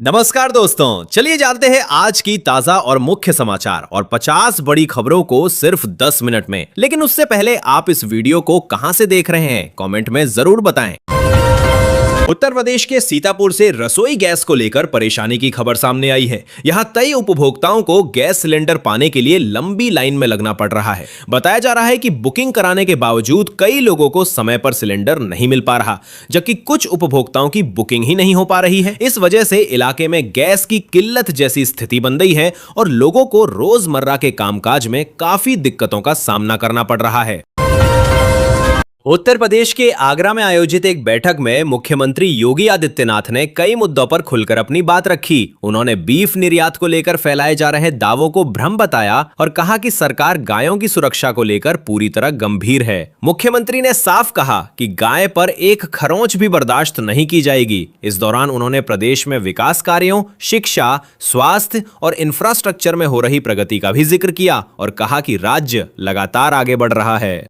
नमस्कार दोस्तों, चलिए जानते हैं आज की ताजा और मुख्य समाचार और 50 बड़ी खबरों को सिर्फ 10 मिनट में। लेकिन उससे पहले आप इस वीडियो को कहां से देख रहे हैं, कमेंट में जरूर बताएं। उत्तर प्रदेश के सीतापुर से रसोई गैस को लेकर परेशानी की खबर सामने आई है। यहां कई उपभोक्ताओं को गैस सिलेंडर पाने के लिए लंबी लाइन में लगना पड़ रहा है। बताया जा रहा है कि बुकिंग कराने के बावजूद कई लोगों को समय पर सिलेंडर नहीं मिल पा रहा, जबकि कुछ उपभोक्ताओं की बुकिंग ही नहीं हो पा रही है। इस वजह से इलाके में गैस की किल्लत जैसी स्थिति बन गई है और लोगों को रोजमर्रा के कामकाज में काफी दिक्कतों का सामना करना पड़ रहा है। उत्तर प्रदेश के आगरा में आयोजित एक बैठक में मुख्यमंत्री योगी आदित्यनाथ ने कई मुद्दों पर खुलकर अपनी बात रखी। उन्होंने बीफ निर्यात को लेकर फैलाए जा रहे दावों को भ्रम बताया और कहा कि सरकार गायों की सुरक्षा को लेकर पूरी तरह गंभीर है। मुख्यमंत्री ने साफ कहा कि गाय पर एक खरोंच भी बर्दाश्त नहीं की जाएगी। इस दौरान उन्होंने प्रदेश में विकास कार्यों, शिक्षा, स्वास्थ्य और इंफ्रास्ट्रक्चर में हो रही प्रगति का भी जिक्र किया और कहा कि राज्य लगातार आगे बढ़ रहा है।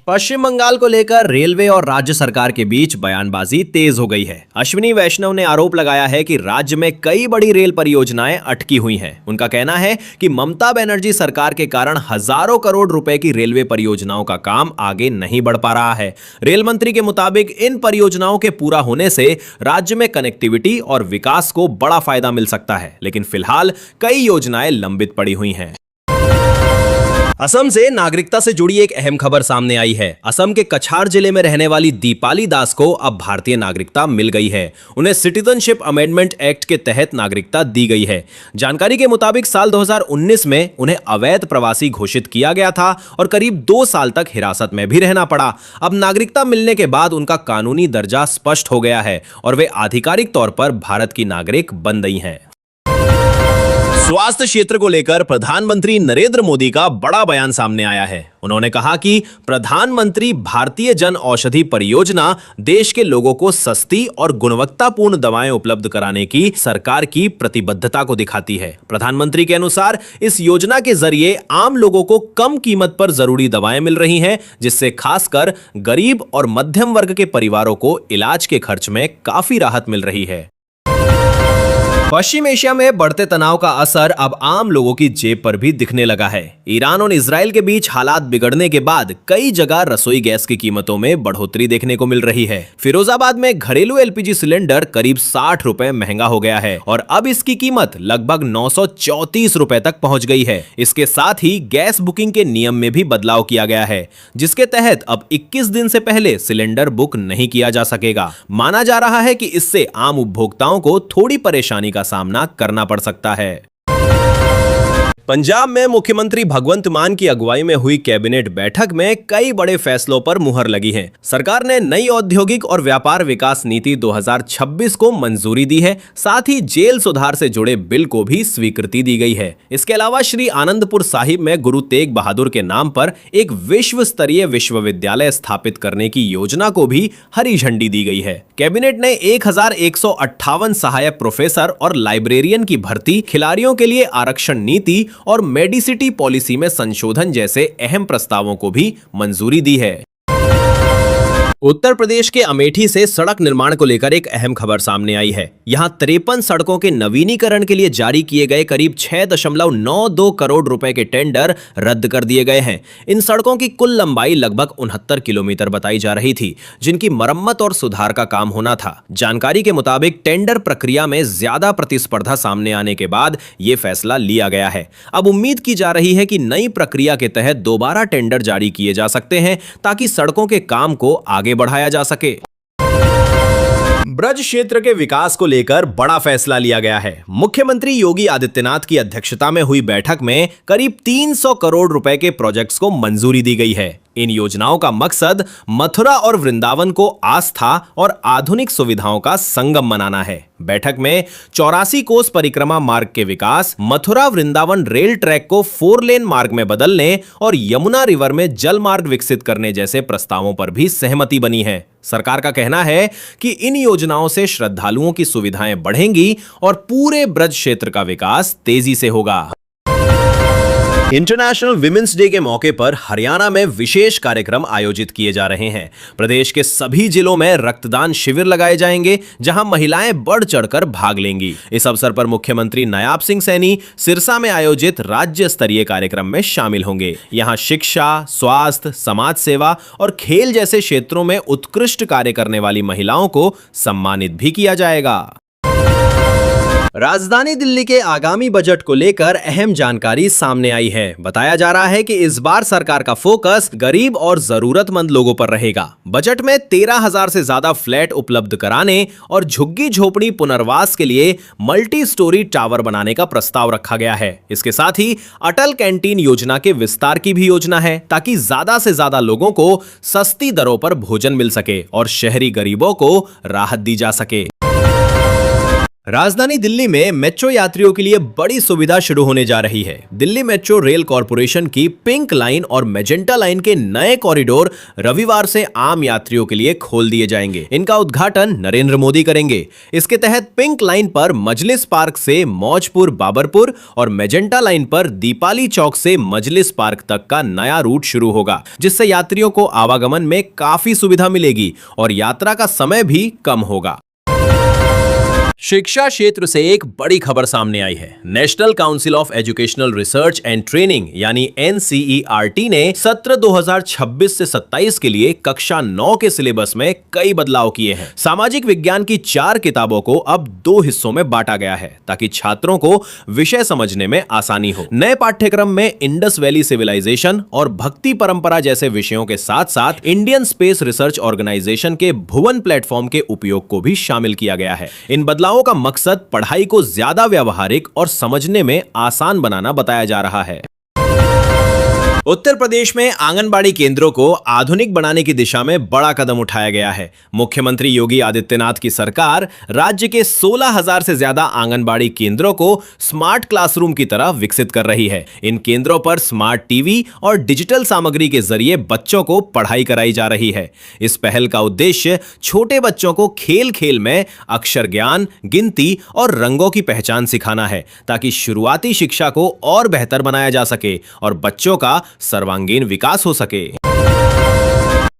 पश्चिम बंगाल को लेकर रेलवे और राज्य सरकार के बीच बयानबाजी तेज हो गई है। अश्विनी वैष्णव ने आरोप लगाया है कि राज्य में कई बड़ी रेल परियोजनाएं अटकी हुई हैं। उनका कहना है कि ममता बनर्जी सरकार के कारण हजारों करोड़ रुपए की रेलवे परियोजनाओं का काम आगे नहीं बढ़ पा रहा है। रेल मंत्री के मुताबिक इन परियोजनाओं के पूरा होने से राज्य में कनेक्टिविटी और विकास को बड़ा फायदा मिल सकता है, लेकिन फिलहाल कई योजनाएं लंबित पड़ी हुई हैं। असम से नागरिकता से जुड़ी एक अहम खबर सामने आई है। असम के कछार जिले में रहने वाली दीपाली दास को अब भारतीय नागरिकता मिल गई है। उन्हें सिटीजनशिप अमेंडमेंट एक्ट के तहत नागरिकता दी गई है। जानकारी के मुताबिक साल 2019 में उन्हें अवैध प्रवासी घोषित किया गया था और करीब 2 साल तक हिरासत में भी रहना पड़ा। अब नागरिकता मिलने के बाद उनका कानूनी दर्जा स्पष्ट हो गया है और वे आधिकारिक तौर पर भारत की नागरिक बन गई हैं। स्वास्थ्य क्षेत्र को लेकर प्रधानमंत्री नरेंद्र मोदी का बड़ा बयान सामने आया है। उन्होंने कहा कि प्रधानमंत्री भारतीय जन औषधि परियोजना देश के लोगों को सस्ती और गुणवत्तापूर्ण दवाएं उपलब्ध कराने की सरकार की प्रतिबद्धता को दिखाती है। प्रधानमंत्री के अनुसार इस योजना के जरिए आम लोगों को कम कीमत पर जरूरी दवाएं मिल रही हैं, जिससे खासकर गरीब और मध्यम वर्ग के परिवारों को इलाज के खर्च में काफी राहत मिल रही है। पश्चिम एशिया में बढ़ते तनाव का असर अब आम लोगों की जेब पर भी दिखने लगा है। ईरान और इजराइल के बीच हालात बिगड़ने के बाद कई जगह रसोई गैस की कीमतों में बढ़ोतरी देखने को मिल रही है। फिरोजाबाद में घरेलू एलपीजी सिलेंडर करीब 60 रुपए महंगा हो गया है और अब इसकी कीमत लगभग 934 रुपए तक पहुंच गई है। इसके साथ ही गैस बुकिंग के नियम में भी बदलाव किया गया है, जिसके तहत अब 21 दिन से पहले सिलेंडर बुक नहीं किया जा सकेगा। माना जा रहा है कि इससे आम उपभोक्ताओं को थोड़ी परेशानी का सामना करना पड़ सकता है। पंजाब में मुख्यमंत्री भगवंत मान की अगुवाई में हुई कैबिनेट बैठक में कई बड़े फैसलों पर मुहर लगी है। सरकार ने नई औद्योगिक और व्यापार विकास नीति 2026 को मंजूरी दी है। साथ ही जेल सुधार से जुड़े बिल को भी स्वीकृति दी गई है। इसके अलावा श्री आनंदपुर साहिब में गुरु तेग बहादुर के नाम पर एक विश्व स्तरीय विश्वविद्यालय स्थापित करने की योजना को भी हरी झंडी दी गई है। कैबिनेट ने 1158 सहायक प्रोफेसर और लाइब्रेरियन की भर्ती, खिलाड़ियों के लिए आरक्षण नीति और मेडिसिटी पॉलिसी में संशोधन जैसे अहम प्रस्तावों को भी मंजूरी दी है। उत्तर प्रदेश के अमेठी से सड़क निर्माण को लेकर एक अहम खबर सामने आई है। यहां 53 सड़कों के नवीनीकरण के लिए जारी किए गए करीब 6.92 करोड़ रुपए के टेंडर रद्द कर दिए गए हैं। इन सड़कों की कुल लंबाई लगभग 69 किलोमीटर बताई जा रही थी, जिनकी मरम्मत और सुधार का काम होना था। जानकारी के मुताबिक टेंडर प्रक्रिया में ज्यादा प्रतिस्पर्धा सामने आने के बाद यह फैसला लिया गया है। अब उम्मीद की जा रही है कि नई प्रक्रिया के तहत दोबारा टेंडर जारी किए जा सकते हैं, ताकि सड़कों के काम को आगे बढ़ाया जा सके। ब्रज क्षेत्र के विकास को लेकर बड़ा फैसला लिया गया है। मुख्यमंत्री योगी आदित्यनाथ की अध्यक्षता में हुई बैठक में करीब 300 करोड़ रुपए के प्रोजेक्ट्स को मंजूरी दी गई है। इन योजनाओं का मकसद मथुरा और वृंदावन को आस्था और आधुनिक सुविधाओं का संगम बनाना है। बैठक में 84 कोस परिक्रमा मार्ग के विकास, मथुरा वृंदावन रेल ट्रैक को 4 लेन मार्ग में बदलने और यमुना रिवर में जल मार्ग विकसित करने जैसे प्रस्तावों पर भी सहमति बनी है। सरकार का कहना है कि इन योजनाओं से श्रद्धालुओं की सुविधाएं बढ़ेंगी और पूरे ब्रज क्षेत्र का विकास तेजी से होगा। इंटरनेशनल विमेंस डे के मौके पर हरियाणा में विशेष कार्यक्रम आयोजित किए जा रहे हैं। प्रदेश के सभी जिलों में रक्तदान शिविर लगाए जाएंगे, जहां महिलाएं बढ़ चढ़कर भाग लेंगी। इस अवसर पर मुख्यमंत्री नायाब सिंह सैनी सिरसा में आयोजित राज्य स्तरीय कार्यक्रम में शामिल होंगे। यहां शिक्षा, स्वास्थ्य, समाज सेवा और खेल जैसे क्षेत्रों में उत्कृष्ट कार्य करने वाली महिलाओं को सम्मानित भी किया जाएगा। राजधानी दिल्ली के आगामी बजट को लेकर अहम जानकारी सामने आई है। बताया जा रहा है कि इस बार सरकार का फोकस गरीब और जरूरतमंद लोगों पर रहेगा। बजट में 13,000 से ज्यादा फ्लैट उपलब्ध कराने और झुग्गी झोपड़ी पुनर्वास के लिए मल्टी स्टोरी टावर बनाने का प्रस्ताव रखा गया है। इसके साथ ही अटल कैंटीन योजना के विस्तार की भी योजना है, ताकि ज्यादा से ज्यादा लोगों को सस्ती दरों पर भोजन मिल सके और शहरी गरीबों को राहत दी जा सके। राजधानी दिल्ली में मेट्रो यात्रियों के लिए बड़ी सुविधा शुरू होने जा रही है। दिल्ली मेट्रो रेल कॉरपोरेशन की पिंक लाइन और मैजेंटा लाइन के नए कॉरिडोर रविवार से आम यात्रियों के लिए खोल दिए जाएंगे। इनका उद्घाटन नरेंद्र मोदी करेंगे। इसके तहत पिंक लाइन पर मजलिस पार्क से मौजपुर बाबरपुर और मैजेंटा लाइन पर दीपाली चौक से मजलिस पार्क तक का नया रूट शुरू होगा, जिससे यात्रियों को आवागमन में काफी सुविधा मिलेगी और यात्रा का समय भी कम होगा। शिक्षा क्षेत्र से एक बड़ी खबर सामने आई है। National council of educational research and training यानी NCERT ने सत्र 2026 से 27 के लिए कक्षा 9 के सिलेबस में कई बदलाव किए हैं। सामाजिक विज्ञान की 4 किताबों को अब 2 हिस्सों में बांटा गया है, ताकि छात्रों को विषय समझने में आसानी हो। नए पाठ्यक्रम में इंडस वैली सिविलाइजेशन और भक्ति परंपरा जैसे विषयों के साथ साथ इंडियन स्पेस रिसर्च ऑर्गेनाइजेशन के भुवन प्लेटफॉर्म के उपयोग को भी शामिल किया गया है। इन बदलावों का मकसद पढ़ाई को ज्यादा व्यावहारिक और समझने में आसान बनाना बताया जा रहा है। उत्तर प्रदेश में आंगनबाड़ी केंद्रों को आधुनिक बनाने की दिशा में बड़ा कदम उठाया गया है। मुख्यमंत्री योगी आदित्यनाथ की सरकार राज्य के 16,000 से ज्यादा आंगनबाड़ी केंद्रों को स्मार्ट क्लासरूम की तरह विकसित कर रही है। इन केंद्रों पर स्मार्ट टीवी और डिजिटल सामग्री के जरिए बच्चों को पढ़ाई कराई जा रही है। इस पहल का उद्देश्य छोटे बच्चों को खेल खेल में अक्षर ज्ञान, गिनती और रंगों की पहचान सिखाना है, ताकि शुरुआती शिक्षा को और बेहतर बनाया जा सके और बच्चों का सर्वांगीण विकास हो सके।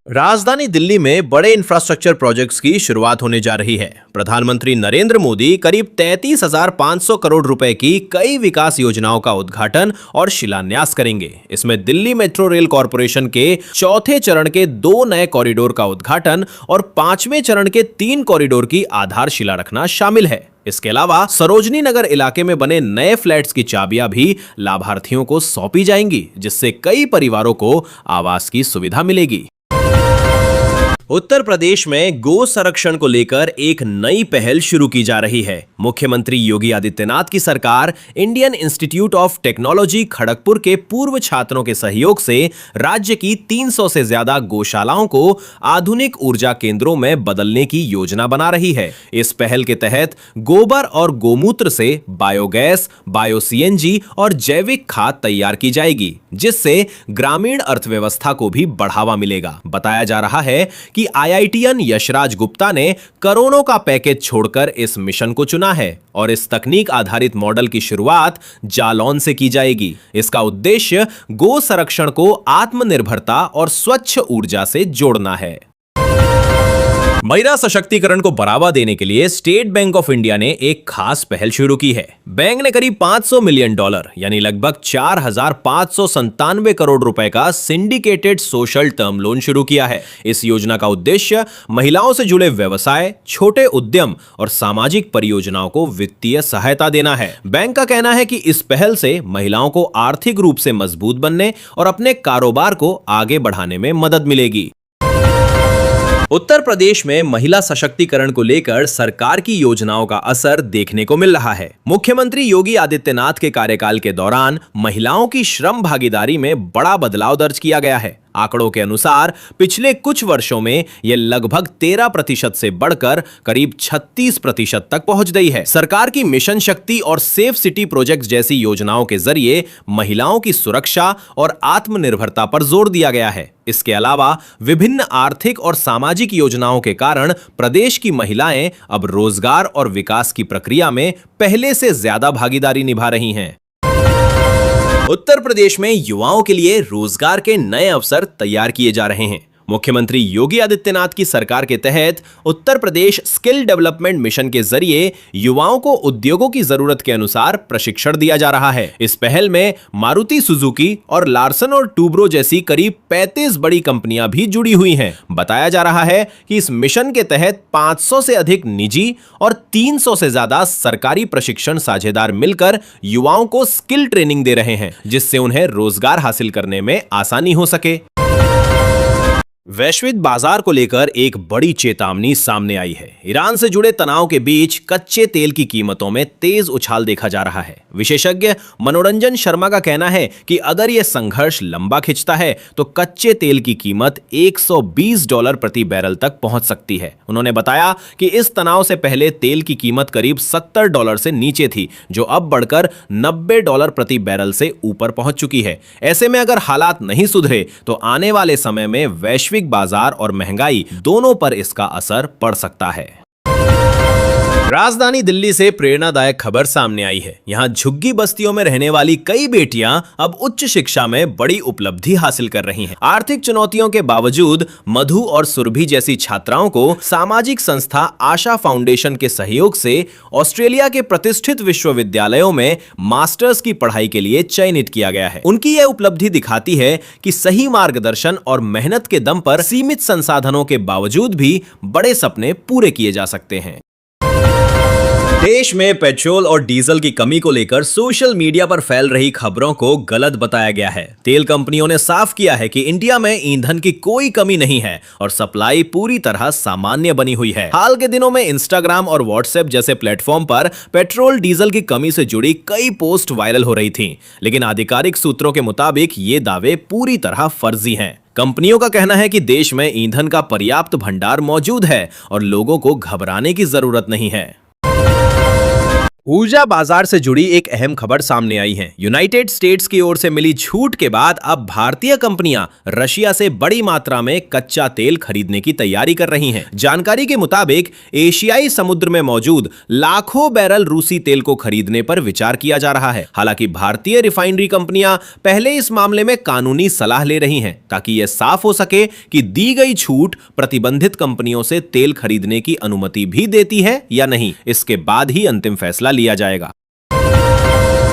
राजधानी दिल्ली में बड़े इंफ्रास्ट्रक्चर प्रोजेक्ट्स की शुरुआत होने जा रही है। प्रधानमंत्री नरेंद्र मोदी करीब 33,500 करोड़ रुपए की कई विकास योजनाओं का उद्घाटन और शिलान्यास करेंगे। इसमें दिल्ली मेट्रो रेल कॉरपोरेशन के 4थे चरण के 2 नए कॉरिडोर का उद्घाटन और 5वें चरण के 3 कॉरिडोर की आधारशिला रखना शामिल है। इसके अलावा सरोजनी नगर इलाके में बने नए फ्लैट्स की चाबियां भी लाभार्थियों को सौंपी जाएंगी, जिससे कई परिवारों को आवास की सुविधा मिलेगी। उत्तर प्रदेश में गो संरक्षण को लेकर एक नई पहल शुरू की जा रही है। मुख्यमंत्री योगी आदित्यनाथ की सरकार Indian institute of technology Kharagpur के पूर्व छात्रों के सहयोग से राज्य की 300 से ज्यादा गौशालाओं को आधुनिक ऊर्जा केंद्रों में बदलने की योजना बना रही है। इस पहल के तहत गोबर और गोमूत्र से बायोगैस, बायो CNG और जैविक खाद तैयार की जाएगी, जिससे ग्रामीण अर्थव्यवस्था को भी बढ़ावा मिलेगा। बताया जा रहा है कि IITian यशराज गुप्ता ने करोड़ों का पैकेज छोड़कर इस मिशन को चुना है और इस तकनीक आधारित मॉडल की शुरुआत जालौन से की जाएगी। इसका उद्देश्य गो संरक्षण को आत्मनिर्भरता और स्वच्छ ऊर्जा से जोड़ना है। महिला सशक्तिकरण को बढ़ावा देने के लिए स्टेट बैंक ऑफ इंडिया ने एक खास पहल शुरू की है। बैंक ने करीब $500 मिलियन यानी लगभग 4,597 करोड़ रुपए का सिंडिकेटेड सोशल टर्म लोन शुरू किया है। इस योजना का उद्देश्य महिलाओं से जुड़े व्यवसाय, छोटे उद्यम और सामाजिक परियोजनाओं को वित्तीय सहायता देना है। बैंक का कहना है कि इस पहल से महिलाओं को आर्थिक रूप से मजबूत बनने और अपने कारोबार को आगे बढ़ाने में मदद मिलेगी। उत्तर प्रदेश में महिला सशक्तिकरण को लेकर सरकार की योजनाओं का असर देखने को मिल रहा है। मुख्यमंत्री योगी आदित्यनाथ के कार्यकाल के दौरान महिलाओं की श्रम भागीदारी में बड़ा बदलाव दर्ज किया गया है। आंकड़ों के अनुसार पिछले कुछ वर्षों में यह लगभग 13% से बढ़कर करीब 36% तक पहुंच गई है। सरकार की मिशन शक्ति और सेफ सिटी प्रोजेक्ट जैसी योजनाओं के जरिए महिलाओं की सुरक्षा और आत्मनिर्भरता पर जोर दिया गया है। इसके अलावा विभिन्न आर्थिक और सामाजिक योजनाओं के कारण प्रदेश की महिलाएं अब रोजगार और विकास की प्रक्रिया में पहले से ज्यादा भागीदारी निभा रही हैं। उत्तर प्रदेश में युवाओं के लिए रोजगार के नए अवसर तैयार किए जा रहे हैं। मुख्यमंत्री योगी आदित्यनाथ की सरकार के तहत Uttar Pradesh skill development mission के जरिए युवाओं को उद्योगों की जरूरत के अनुसार प्रशिक्षण दिया जा रहा है। इस पहल में मारुति सुजुकी और लार्सन और टूब्रो जैसी करीब 35 बड़ी कंपनियां भी जुड़ी हुई हैं। बताया जा रहा है कि इस मिशन के तहत 500 से अधिक निजी और 300 से ज्यादा सरकारी प्रशिक्षण साझेदार मिलकर युवाओं को स्किल ट्रेनिंग दे रहे हैं, जिससे उन्हें रोजगार हासिल करने में आसानी हो सके। वैश्विक बाजार को लेकर एक बड़ी चेतावनी सामने आई है। ईरान से जुड़े तनाव के बीच कच्चे तेल की कीमतों में तेज उछाल देखा जा रहा है। विशेषज्ञ मनोरंजन शर्मा का कहना है कि अगर यह संघर्ष लंबा खिंचता है तो कच्चे तेल की कीमत $120 प्रति बैरल तक पहुंच सकती है। उन्होंने बताया कि इस तनाव से पहले तेल की कीमत करीब $70 से नीचे थी, जो अब बढ़कर $90 प्रति बैरल से ऊपर पहुंच चुकी है। ऐसे में अगर हालात नहीं सुधरे तो आने वाले समय में वैश्विक बाजार और महंगाई दोनों पर इसका असर पड़ सकता है। राजधानी दिल्ली से प्रेरणादायक खबर सामने आई है। यहां झुग्गी बस्तियों में रहने वाली कई बेटियां अब उच्च शिक्षा में बड़ी उपलब्धि हासिल कर रही हैं। आर्थिक चुनौतियों के बावजूद मधु और सुरभि जैसी छात्राओं को सामाजिक संस्था आशा फाउंडेशन के सहयोग से ऑस्ट्रेलिया के प्रतिष्ठित विश्वविद्यालयों में मास्टर्स की पढ़ाई के लिए चयनित किया गया है। उनकी यह उपलब्धि दिखाती है कि सही मार्गदर्शन और मेहनत के दम पर सीमित संसाधनों के बावजूद भी बड़े सपने पूरे किए जा सकते हैं। देश में पेट्रोल और डीजल की कमी को लेकर सोशल मीडिया पर फैल रही खबरों को गलत बताया गया है। तेल कंपनियों ने साफ किया है कि इंडिया में ईंधन की कोई कमी नहीं है और सप्लाई पूरी तरह सामान्य बनी हुई है। हाल के दिनों में इंस्टाग्राम और व्हाट्सएप जैसे प्लेटफॉर्म पर पेट्रोल डीजल की कमी से जुड़ी कई पोस्ट वायरल हो रही थी, लेकिन आधिकारिक सूत्रों के मुताबिक ये दावे पूरी तरह फर्जी हैं। कंपनियों का कहना है कि देश में ईंधन का पर्याप्त भंडार मौजूद है और लोगों को घबराने की जरूरत नहीं है। ऊर्जा बाजार से जुड़ी एक अहम खबर सामने आई है। यूनाइटेड स्टेट्स की ओर से मिली छूट के बाद अब भारतीय कंपनियां रशिया से बड़ी मात्रा में कच्चा तेल खरीदने की तैयारी कर रही हैं। जानकारी के मुताबिक एशियाई समुद्र में मौजूद लाखों बैरल रूसी तेल को खरीदने पर विचार किया जा रहा है। हालांकि भारतीय रिफाइनरी कंपनियां पहले इस मामले में कानूनी सलाह ले रही हैं, ताकि यह साफ हो सके कि दी गई छूट प्रतिबंधित कंपनियों से तेल खरीदने की अनुमति भी देती है या नहीं। इसके बाद ही अंतिम फैसला लिया जाएगा।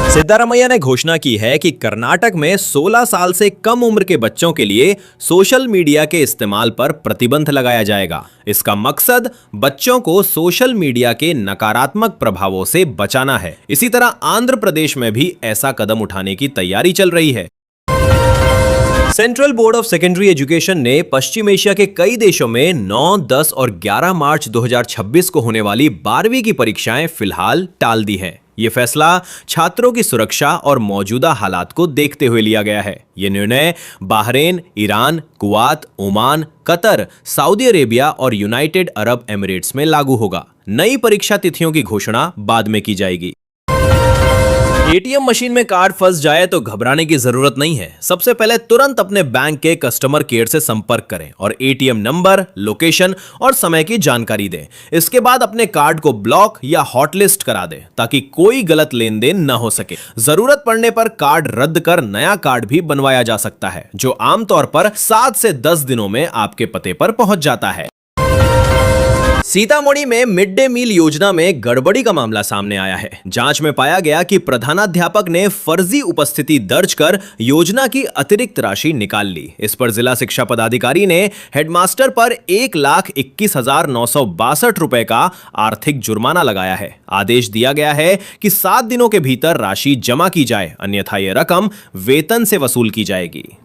सिद्धारमैया ने घोषणा की है कि कर्नाटक में 16 साल से कम उम्र के बच्चों के लिए सोशल मीडिया के इस्तेमाल पर प्रतिबंध लगाया जाएगा। इसका मकसद बच्चों को सोशल मीडिया के नकारात्मक प्रभावों से बचाना है। इसी तरह आंध्र प्रदेश में भी ऐसा कदम उठाने की तैयारी चल रही है। Central board of secondary education ने पश्चिम एशिया के कई देशों में 9, 10 और 11 मार्च 2026 को होने वाली 12वीं की परीक्षाएं फिलहाल टाल दी हैं। ये फैसला छात्रों की सुरक्षा और मौजूदा हालात को देखते हुए लिया गया है। ये निर्णय Bahrain, Iran, Kuwait, Oman, Qatar, Saudi Arabia और यूनाइटेड अरब एमिरेट्स में लागू होगा। नई परीक्षा तिथियों की घोषणा बाद में की जाएगी। एटीएम मशीन में कार्ड फंस जाए तो घबराने की जरूरत नहीं है। सबसे पहले तुरंत अपने बैंक के कस्टमर केयर से संपर्क करें और एटीएम नंबर, लोकेशन और समय की जानकारी दें। इसके बाद अपने कार्ड को ब्लॉक या हॉटलिस्ट करा दें, ताकि कोई गलत लेन देन न हो सके। जरूरत पड़ने पर कार्ड रद्द कर नया कार्ड भी बनवाया जा सकता है, जो आमतौर पर 7 से 10 दिनों में आपके पते पर पहुंच जाता है। सीतामढ़ी में मिड डे मील योजना में गड़बड़ी का मामला सामने आया है। जांच में पाया गया कि प्रधानाध्यापक ने फर्जी उपस्थिति दर्ज कर योजना की अतिरिक्त राशि निकाल ली। इस पर जिला शिक्षा पदाधिकारी ने हेडमास्टर पर 1,21,962 रुपए का आर्थिक जुर्माना लगाया है। आदेश दिया गया है कि 7 दिनों के भीतर राशि जमा की जाए, अन्यथा यह रकम वेतन से वसूल की जाएगी।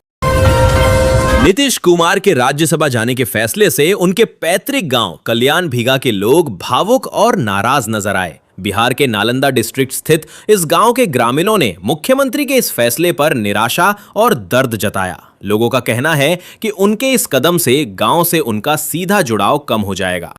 नीतीश कुमार के राज्यसभा जाने के फैसले से उनके पैतृक गांव कल्याण भीगा के लोग भावुक और नाराज नजर आए। बिहार के नालंदा डिस्ट्रिक्ट स्थित इस गांव के ग्रामीणों ने मुख्यमंत्री के इस फैसले पर निराशा और दर्द जताया। लोगों का कहना है कि उनके इस कदम से गांव से उनका सीधा जुड़ाव कम हो जाएगा।